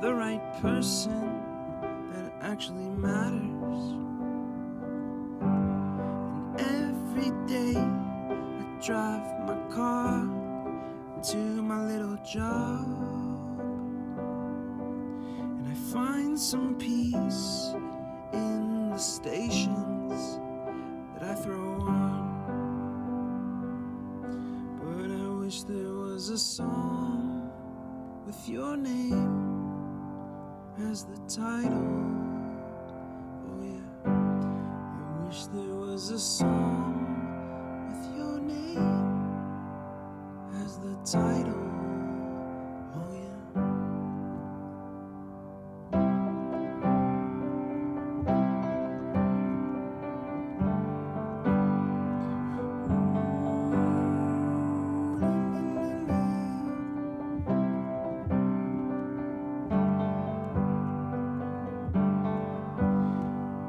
the right person that actually matters. And every day I drive my car to my little job, and I find some peace in the stations that I throw on. But I wish there was a song with your name as the title. Oh yeah, I wish there was a song with your name as the title. Oh yeah.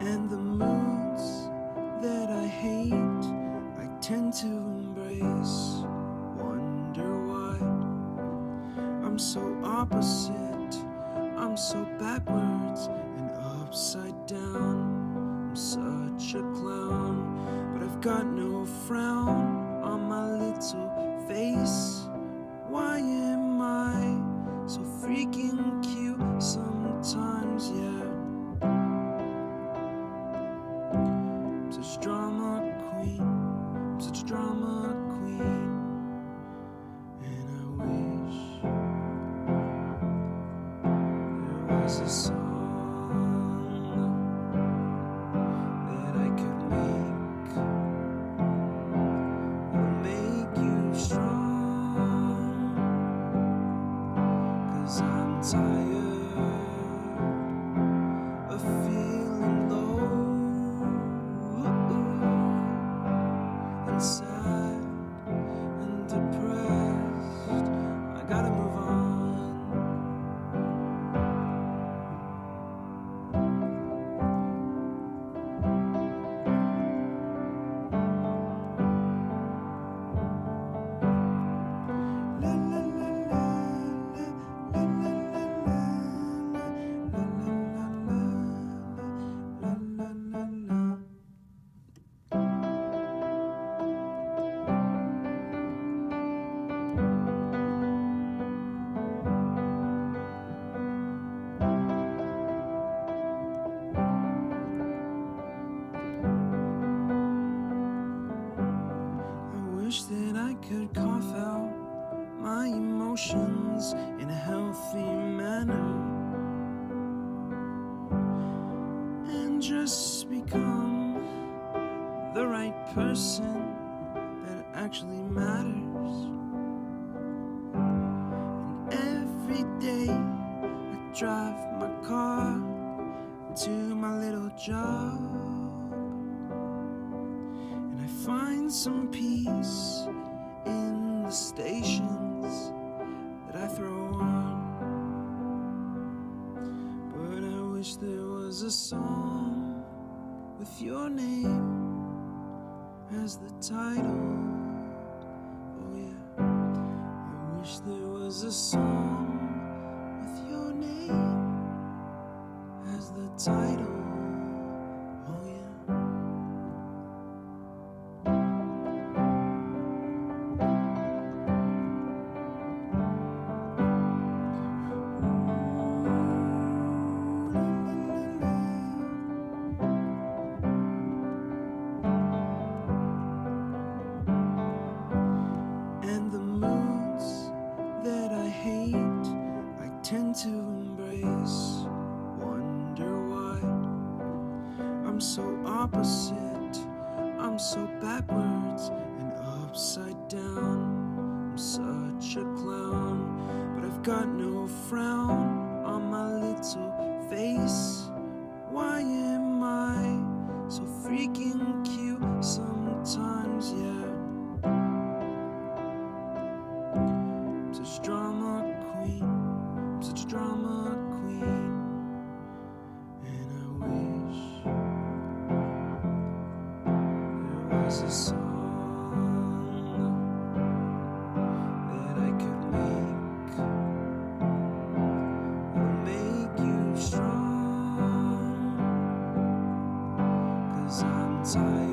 And the moods that I hate, I tend to embrace. Wonder why I'm so opposite, I'm so backwards and upside down. I'm such a clown, but I've got no frown on my little face. Why am I so freaking cute sometimes, yeah? I'm such a drama queen, I'm such a drama queen. And I wish there was a song that I could make that'll make you strong. 'Cause I'm tired of feeling low and sad and depressed. I gotta move on. La la la la la la la la la la la. I wish that I could cough out my emotions in a healthy manner and just become the right person that actually matters. And every day I drive my car to my little job, and I find some peace in the stations that I throw on. But I wish there was a song with your name as the title. Oh yeah, I wish there was a song with your name as the title. Oh yeah. And the moods that I hate, I tend to embrace. Wonder why I'm so opposite, I'm so backwards and upside down. I'm such a clown, but I've got no frown on my little face. Why am I so freaking cute sometimes, yeah? I'm such a drama queen, I'm such a drama queen. And I wish there was a song that I could make that'll make title.